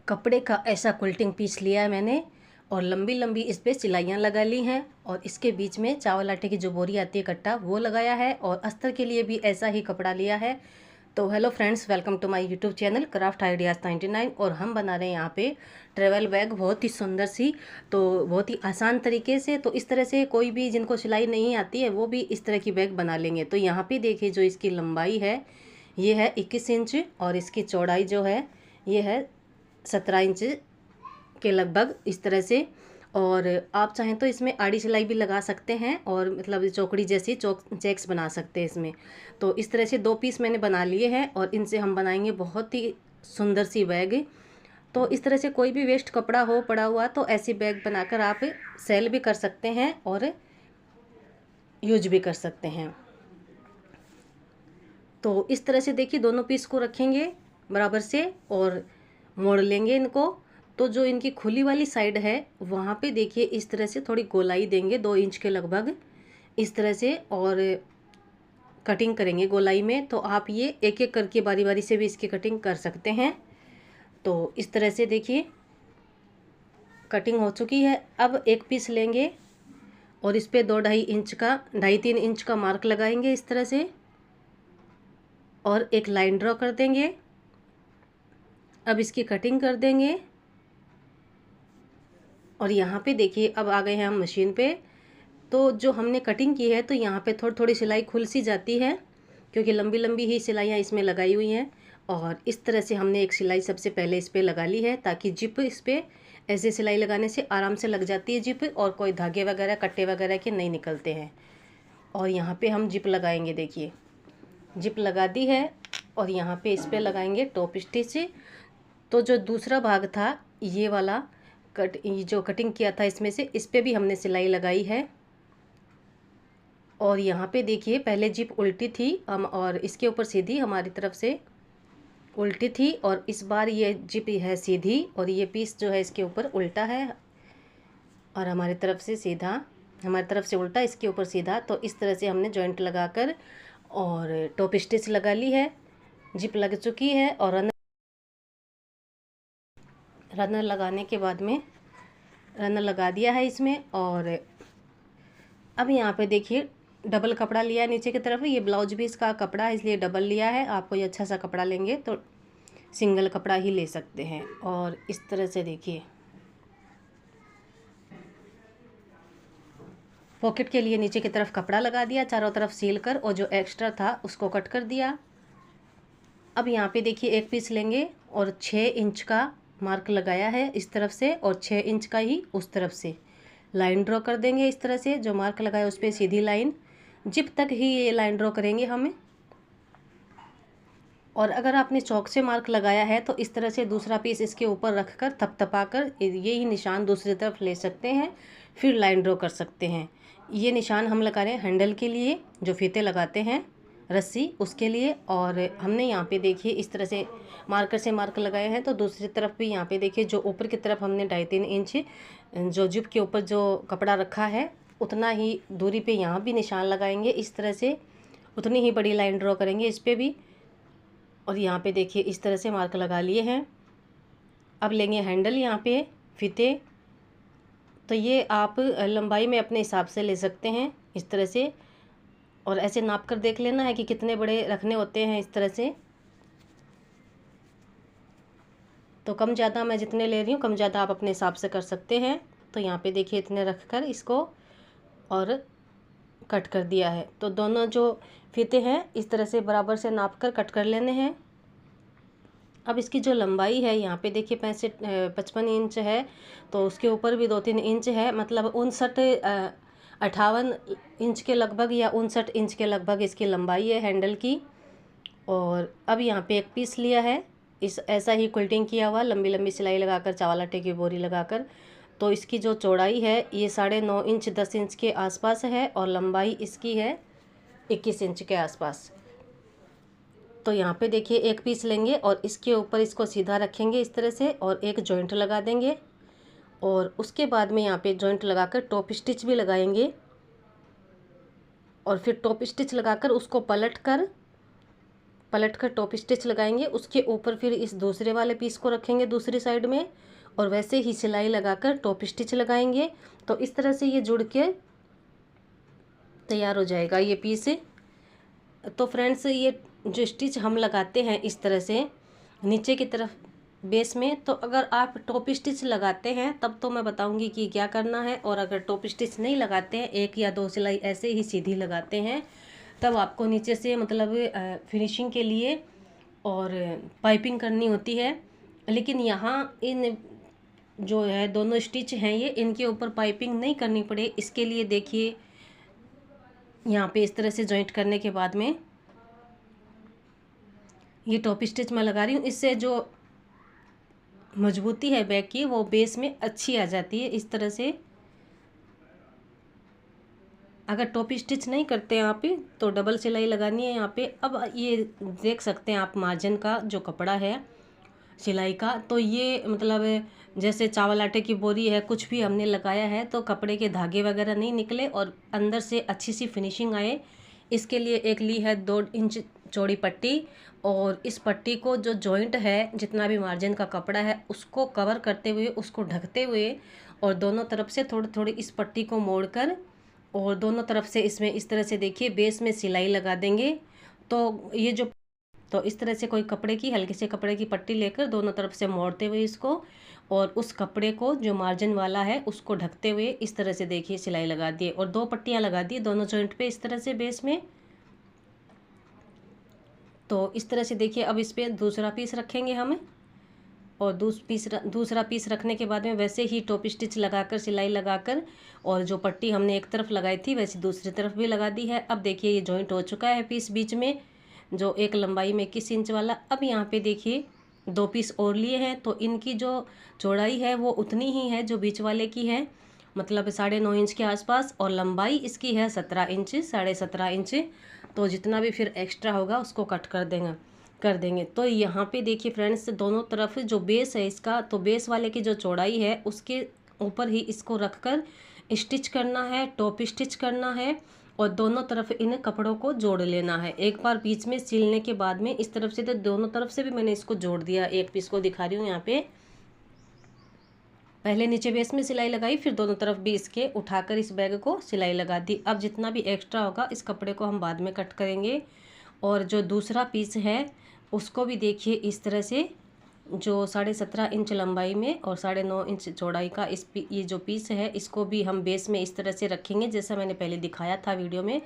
कपड़े का ऐसा क्विल्टिंग पीस लिया है मैंने और लंबी लंबी इस पे सिलाइयाँ लगा ली हैं और इसके बीच में चावल आटे की जो बोरी आती है कट्टा वो लगाया है और अस्तर के लिए भी ऐसा ही कपड़ा लिया है। तो hello friends, welcome to my YouTube channel craft ideas 99 और हम बना रहे हैं यहाँ पे ट्रेवल बैग बहुत ही सुंदर सी, तो बहुत ही आसान तरीके से। तो इस तरह से कोई भी जिनको सिलाई नहीं आती है वो भी इस तरह की बैग बना लेंगे। तो यहाँ पे देखिए जो इसकी लंबाई है ये है 21 इंच और इसकी चौड़ाई जो है ये है 17 इंच के लगभग इस तरह से। और आप चाहें तो इसमें आड़ी सिलाई भी लगा सकते हैं और मतलब चौकड़ी जैसी चेक्स बना सकते हैं इसमें। तो इस तरह से 2 पीस मैंने बना लिए हैं और इनसे हम बनाएंगे बहुत ही सुंदर सी बैग। तो इस तरह से कोई भी वेस्ट कपड़ा हो पड़ा हुआ तो ऐसी बैग बनाकर आप सेल भी कर सकते हैं और यूज भी कर सकते हैं। तो इस तरह से देखिए दोनों पीस को रखेंगे बराबर से और मोड़ लेंगे इनको। तो जो इनकी खुली वाली साइड है वहाँ पे देखिए इस तरह से थोड़ी गोलाई देंगे 2 इंच के लगभग इस तरह से और कटिंग करेंगे गोलाई में। तो आप ये एक एक करके बारी बारी से भी इसकी कटिंग कर सकते हैं। तो इस तरह से देखिए कटिंग हो चुकी है। अब एक पीस लेंगे और इस पे 2-2.5 इंच का मार्क लगाएंगे इस तरह से और एक लाइन ड्रॉ कर देंगे। अब इसकी कटिंग कर देंगे और यहाँ पे देखिए अब आ गए हैं हम मशीन पे। तो जो हमने कटिंग की है तो यहाँ पे थोड़ी थोड़ी सिलाई खुल सी जाती है क्योंकि लंबी लंबी ही सिलाइयाँ इसमें लगाई हुई हैं। और इस तरह से हमने एक सिलाई सबसे पहले इस पे लगा ली है ताकि जिप इस पे ऐसे सिलाई लगाने से आराम से लग जाती है जिप और कोई धागे वगैरह कट्टे वगैरह के नहीं निकलते हैं। और यहाँ पे हम जिप लगाएंगे, देखिए जिप लगा दी है और यहाँ पे इस पे लगाएंगे टॉप स्टिच। तो जो दूसरा भाग था ये वाला ये जो कटिंग किया था इसमें से इस पे भी हमने सिलाई लगाई है। और यहाँ पे देखिए पहले जिप उल्टी थी हम और इसके ऊपर सीधी हमारी तरफ से उल्टी थी और इस बार ये जिप है सीधी और ये पीस जो है इसके ऊपर उल्टा है और हमारी तरफ से सीधा, हमारी तरफ से उल्टा, इसके ऊपर सीधा। तो इस तरह से हमने जॉइंट लगाकर और टॉप स्टिच लगा ली है। जिप लग चुकी है और रनर लगाने के बाद में रनर लगा दिया है इसमें। और अब यहाँ पे देखिए डबल कपड़ा लिया है नीचे की तरफ। ये ब्लाउज भी इसका कपड़ा है इसलिए डबल लिया है। आप कोई अच्छा सा कपड़ा लेंगे तो सिंगल कपड़ा ही ले सकते हैं। और इस तरह से देखिए पॉकेट के लिए नीचे की तरफ कपड़ा लगा दिया चारों तरफ सील कर और जो एक्स्ट्रा था उसको कट कर दिया। अब यहाँ पे देखिए एक पीस लेंगे और 6 इंच का मार्क लगाया है इस तरफ से और 6 इंच का ही उस तरफ से लाइन ड्रॉ कर देंगे इस तरह से। जो मार्क लगाया उस पर सीधी लाइन, जिप तक ही ये लाइन ड्रॉ करेंगे हमें। और अगर आपने चौक से मार्क लगाया है तो इस तरह से दूसरा पीस इसके ऊपर रखकर थपथपा कर ये ही निशान दूसरी तरफ ले सकते हैं, फिर लाइन ड्रॉ कर सकते हैं। ये निशान हम लगा रहे हैं हैंडल के लिए, जो फीते लगाते हैं रस्सी उसके लिए। और हमने यहाँ पे देखिए इस तरह से मार्कर से मार्क लगाए हैं। तो दूसरी तरफ भी यहाँ पे देखिए जो ऊपर की तरफ हमने 2.5-3 इंच जो जिप के ऊपर जो कपड़ा रखा है उतना ही दूरी पे यहाँ भी निशान लगाएंगे इस तरह से, उतनी ही बड़ी लाइन ड्रॉ करेंगे इस पर भी। और यहाँ पे देखिए इस तरह से मार्क लगा लिए हैं। अब लेंगे हैंडल यहाँ पे फीते। तो ये आप लंबाई में अपने हिसाब से ले सकते हैं इस तरह से और ऐसे नाप कर देख लेना है कि कितने बड़े रखने होते हैं इस तरह से। तो कम ज़्यादा मैं जितने ले रही हूँ कम ज़्यादा आप अपने हिसाब से कर सकते हैं। तो यहाँ पे देखिए इतने रख कर इसको और कट कर दिया है। तो दोनों जो फीते हैं इस तरह से बराबर से नाप कर कट कर लेने हैं। अब इसकी जो लंबाई है यहाँ पे देखिए 55 इंच है तो उसके ऊपर भी 2-3 इंच है, मतलब 58 इंच के लगभग या 59 इंच के लगभग इसकी लंबाई है हैंडल की। और अब यहाँ पे एक पीस लिया है इस ऐसा ही क्विल्टिंग किया हुआ लंबी लंबी सिलाई लगाकर चावल आटे की बोरी लगाकर। तो इसकी जो चौड़ाई है ये 9.5 इंच 10 इंच के आसपास है और लंबाई इसकी है 21 इंच के आसपास। तो यहाँ पे देखिए एक पीस लेंगे और इसके ऊपर इसको सीधा रखेंगे इस तरह से और एक जॉइंट लगा देंगे। और उसके बाद में यहाँ पे जॉइंट लगाकर टॉप स्टिच भी लगाएंगे और फिर टॉप स्टिच लगाकर उसको पलट कर पलट कर टॉप स्टिच लगाएंगे, उसके ऊपर फिर इस दूसरे वाले पीस को रखेंगे दूसरी साइड में और वैसे ही सिलाई लगाकर टॉप स्टिच लगाएंगे। तो इस तरह से ये जुड़ के तैयार हो जाएगा ये पीस। तो फ्रेंड्स ये जो स्टिच हम लगाते हैं इस तरह से नीचे की तरफ बेस में, तो अगर आप टॉप स्टिच लगाते हैं तब तो मैं बताऊंगी कि क्या करना है, और अगर टॉप स्टिच नहीं लगाते हैं, एक या दो सिलाई ऐसे ही सीधी लगाते हैं, तब आपको नीचे से मतलब फिनिशिंग के लिए और पाइपिंग करनी होती है। लेकिन यहाँ इन जो है दोनों स्टिच हैं ये, इनके ऊपर पाइपिंग नहीं करनी पड़े, इसके लिए देखिए यहाँ पे इस तरह से जॉइंट करने के बाद में ये टॉप स्टिच मैं लगा रही हूँ। इससे जो मजबूती है बैग की वो बेस में अच्छी आ जाती है। इस तरह से अगर टॉप स्टिच नहीं करते हैं आप तो डबल सिलाई लगानी है यहाँ पे। अब ये देख सकते हैं आप मार्जिन का जो कपड़ा है सिलाई का, तो ये मतलब जैसे चावल आटे की बोरी है, कुछ भी हमने लगाया है तो कपड़े के धागे वगैरह नहीं निकले और अंदर से अच्छी सी फिनिशिंग आए। इसके लिए एक ली है 2 इंच चौड़ी पट्टी, और इस पट्टी को जो जॉइंट है जितना भी मार्जिन का कपड़ा है उसको कवर करते हुए, उसको ढकते हुए, और दोनों तरफ से थोड़ी थोड़ी इस पट्टी को मोड़कर और दोनों तरफ से इसमें इस तरह से देखिए बेस में सिलाई लगा देंगे। तो ये जो तो इस तरह से कोई कपड़े की हल्के से कपड़े की पट्टी लेकर दोनों तरफ से मोड़ते हुए इसको, और उस कपड़े को जो मार्जिन वाला है उसको ढकते हुए इस तरह से देखिए सिलाई लगा दिए, और 2 पट्टियाँ लगा दी दोनों जॉइंट पे इस तरह से बेस में। तो इस तरह से देखिए अब इस पर दूसरा पीस रखेंगे हम, और दूसरा पीस रखने के बाद में वैसे ही टॉप स्टिच लगाकर सिलाई लगाकर, और जो पट्टी हमने एक तरफ लगाई थी वैसे दूसरी तरफ भी लगा दी है। अब देखिए ये जॉइंट हो चुका है पीस बीच में, जो एक लंबाई में 21 इंच वाला। अब यहाँ पे देखिए 2 पीस और लिए हैं, तो इनकी जो चौड़ाई है वो उतनी ही है जो बीच वाले की है, मतलब 9.5 इंच के आसपास, और लंबाई इसकी है 17 इंच, 17.5 इंच। तो जितना भी फिर एक्स्ट्रा होगा उसको कट कर देंगे। तो यहाँ पे देखिए फ्रेंड्स दोनों तरफ जो बेस है इसका, तो बेस वाले की जो चौड़ाई है उसके ऊपर ही इसको रखकर स्टिच करना है, टॉप स्टिच करना है, और दोनों तरफ इन कपड़ों को जोड़ लेना है। एक बार बीच में सिलने के बाद में इस तरफ से, तो दोनों तरफ से भी मैंने इसको जोड़ दिया। एक पीस को दिखा रही हूँ यहाँ पे, पहले नीचे बेस में सिलाई लगाई, फिर दोनों तरफ भी इसके उठाकर इस बैग को सिलाई लगा दी। अब जितना भी एक्स्ट्रा होगा इस कपड़े को हम बाद में कट करेंगे। और जो दूसरा पीस है उसको भी देखिए इस तरह से, जो 17.5 इंच लंबाई में और 9.5 इंच चौड़ाई का ये जो पीस है इसको भी हम बेस में इस तरह से रखेंगे जैसा मैंने पहले दिखाया था वीडियो में।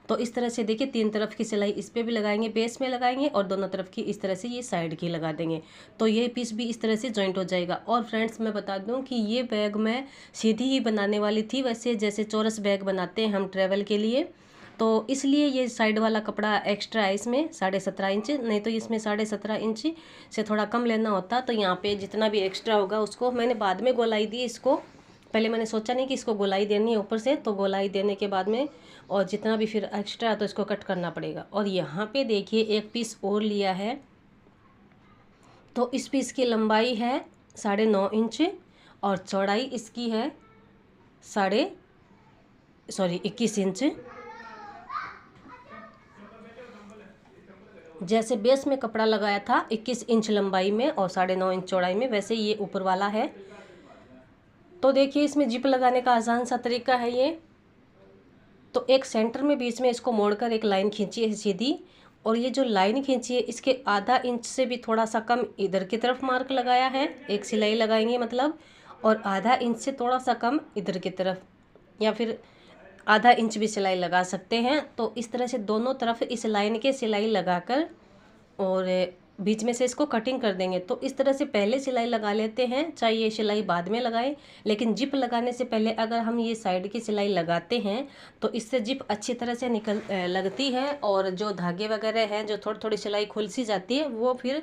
तो इस तरह से देखिए 3 तरफ की सिलाई इस पर भी लगाएंगे, बेस में लगाएंगे, और दोनों तरफ की इस तरह से ये साइड की लगा देंगे। तो ये पीस भी इस तरह से जॉइंट हो जाएगा। और फ्रेंड्स मैं बता दूं कि ये बैग मैं सीधी ही बनाने वाली थी, वैसे जैसे चौरस बैग बनाते हैं हम ट्रैवल के लिए, तो इसलिए ये साइड वाला कपड़ा एक्स्ट्रा है इसमें 17.5 इंच, नहीं तो इसमें 17.5 इंच से थोड़ा कम लेना होता। तो यहाँ पे जितना भी एक्स्ट्रा होगा उसको मैंने बाद में गोलाई दी इसको, पहले मैंने सोचा नहीं कि इसको गोलाई देनी है ऊपर से, तो गोलाई देने के बाद में और जितना भी फिर एक्स्ट्रा है तो इसको कट करना पड़ेगा। और यहाँ पे देखिए एक पीस और लिया है, तो इस पीस की लंबाई है 9.5 इंच और चौड़ाई इसकी है 21 इंच। जैसे बेस में कपड़ा लगाया था 21 इंच लंबाई में और 9.5 इंच चौड़ाई में, वैसे ये ऊपर वाला है। तो देखिए इसमें जिप लगाने का आसान सा तरीका है ये। तो एक सेंटर में बीच में इसको मोड़कर एक लाइन खींची है सीधी, और ये जो लाइन खींची है इसके आधा इंच से भी थोड़ा सा कम इधर की तरफ मार्क लगाया है, एक सिलाई लगाएंगे मतलब, और आधा इंच से थोड़ा सा कम इधर की तरफ, या फिर आधा इंच भी सिलाई लगा सकते हैं। तो इस तरह से दोनों तरफ इस लाइन के सिलाई लगाकर और बीच में से इसको कटिंग कर देंगे। तो इस तरह से पहले सिलाई लगा लेते हैं, चाहे ये सिलाई बाद में लगाएं, लेकिन जिप लगाने से पहले अगर हम ये साइड की सिलाई लगाते हैं तो इससे जिप अच्छी तरह से लगती है, और जो धागे वगैरह हैं जो थोड़ी थोड़ी सिलाई खुल सी जाती है वो फिर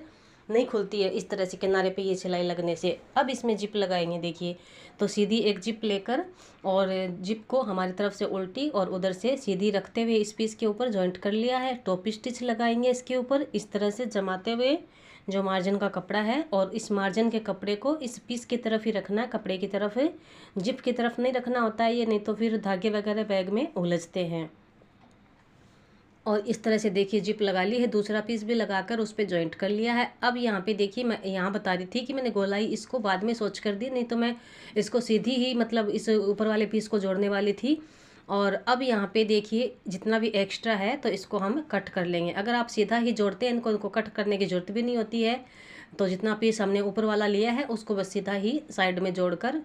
नहीं खुलती है इस तरह से किनारे पे ये सिलाई लगने से। अब इसमें जिप लगाएंगे देखिए, तो सीधी एक जिप लेकर और जिप को हमारी तरफ से उल्टी और उधर से सीधी रखते हुए इस पीस के ऊपर जॉइंट कर लिया है। टॉप स्टिच लगाएंगे इसके ऊपर इस तरह से जमाते हुए जो मार्जिन का कपड़ा है, और इस मार्जिन के कपड़े को इस पीस की तरफ ही रखना है, कपड़े की तरफ है, जिप की तरफ नहीं रखना होता है ये, नहीं तो फिर धागे वगैरह बैग में उलझते हैं। और इस तरह से देखिए जिप लगा ली है, दूसरा पीस भी लगाकर उस पर जॉइंट कर लिया है। अब यहाँ पे देखिए मैं यहाँ बता रही थी कि मैंने गोलाई इसको बाद में सोच कर दी, नहीं तो मैं इसको सीधी ही मतलब इस ऊपर वाले पीस को जोड़ने वाली थी। और अब यहाँ पे देखिए जितना भी एक्स्ट्रा है तो इसको हम कट कर लेंगे। अगर आप सीधा ही जोड़ते हैं इनको कट करने की ज़रूरत भी नहीं होती है। तो जितना पीस हमने ऊपर वाला लिया है उसको बस सीधा ही साइड में जोड़कर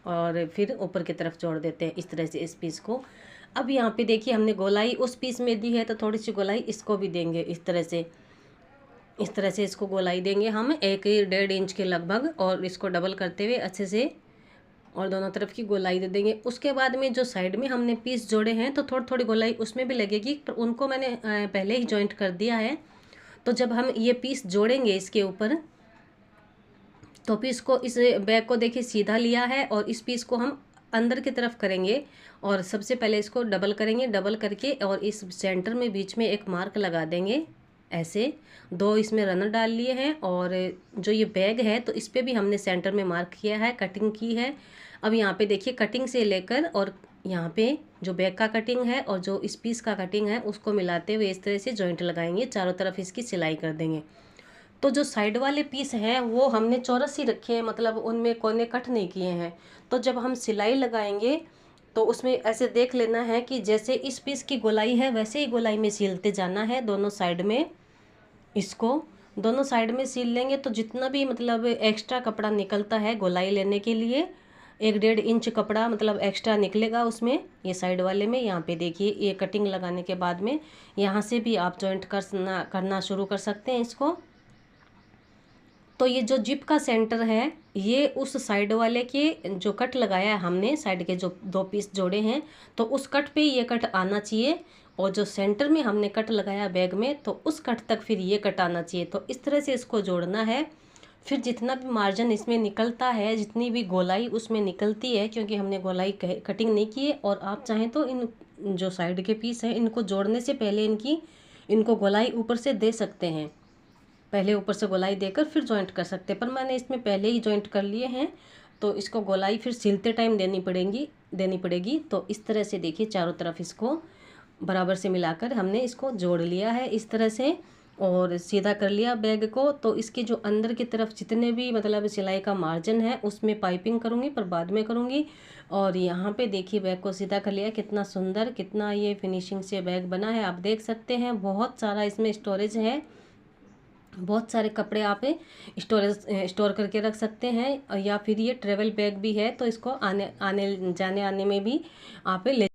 और फिर ऊपर की तरफ जोड़ देते हैं इस तरह से इस पीस को। अब यहाँ पे देखिए हमने गोलाई उस पीस में दी है तो थोड़ी सी गोलाई इसको भी देंगे इस तरह से। इस तरह से इसको गोलाई देंगे हम 1-1.5 इंच के लगभग, और इसको डबल करते हुए अच्छे से और दोनों तरफ की गोलाई दे देंगे। उसके बाद में जो साइड में हमने पीस जोड़े हैं तो थोड़ी थोड़ी गोलाई उसमें भी लगेगी, पर उनको मैंने पहले ही जॉइंट कर दिया है। तो जब हम ये पीस जोड़ेंगे इसके ऊपर तो पीस को इस बैग को देखिए सीधा लिया है और इस पीस को हम अंदर की तरफ करेंगे और सबसे पहले इसको डबल करेंगे। डबल करके और इस सेंटर में बीच में एक मार्क लगा देंगे ऐसे। 2 इसमें रनर डाल लिए हैं और जो ये बैग है तो इस पर भी हमने सेंटर में मार्क किया है, कटिंग की है। अब यहाँ पे देखिए कटिंग से लेकर और यहाँ पे जो बैग का कटिंग है और जो इस पीस का कटिंग है उसको मिलाते हुए इस तरह से जॉइंट लगाएंगे, चारों तरफ इसकी सिलाई कर देंगे। तो जो साइड वाले पीस हैं वो हमने चौरस ही रखे हैं, मतलब उनमें कोने कट नहीं किए हैं। तो जब हम सिलाई लगाएंगे तो उसमें ऐसे देख लेना है कि जैसे इस पीस की गोलाई है वैसे ही गोलाई में सिलते जाना है दोनों साइड में। इसको दोनों साइड में सिल लेंगे तो जितना भी मतलब एक्स्ट्रा कपड़ा निकलता है गोलाई लेने के लिए 1-1.5 इंच कपड़ा मतलब एक्स्ट्रा निकलेगा उसमें, ये साइड वाले में। यहाँ पे देखिए ये कटिंग लगाने के बाद में यहाँ से भी आप जॉइंट करना शुरू कर सकते हैं इसको। तो ये जो जिप का सेंटर है ये उस साइड वाले के जो कट लगाया है हमने, साइड के जो 2 पीस जोड़े हैं तो उस कट पे ये कट आना चाहिए, और जो सेंटर में हमने कट लगाया बैग में तो उस कट तक फिर ये कट आना चाहिए। तो इस तरह से इसको जोड़ना है। फिर जितना भी मार्जिन इसमें निकलता है, जितनी भी गोलाई उसमें निकलती है, क्योंकि हमने गोलाई कटिंग नहीं की है, और आप चाहें तो इन जो साइड के पीस हैं इनको जोड़ने से पहले इनको गोलाई ऊपर से दे सकते हैं। पहले ऊपर से गोलाई देकर फिर जॉइंट कर सकते हैं, पर मैंने इसमें पहले ही जॉइंट कर लिए हैं तो इसको गोलाई फिर सिलते टाइम देनी पड़ेगी। तो इस तरह से देखिए चारों तरफ इसको बराबर से मिलाकर हमने इसको जोड़ लिया है इस तरह से और सीधा कर लिया बैग को। तो इसके जो अंदर की तरफ जितने भी मतलब सिलाई का मार्जिन है उसमें पाइपिंग करूँगी, पर बाद में करूँगी। और यहाँ पे देखिए बैग को सीधा कर लिया, कितना सुंदर, कितना ये फिनिशिंग से बैग बना है आप देख सकते हैं। बहुत सारा इसमें स्टोरेज है, बहुत सारे कपड़े आप स्टोर करके रख सकते हैं, या फिर ये ट्रेवल बैग भी है तो इसको आने जाने आने में भी आप ले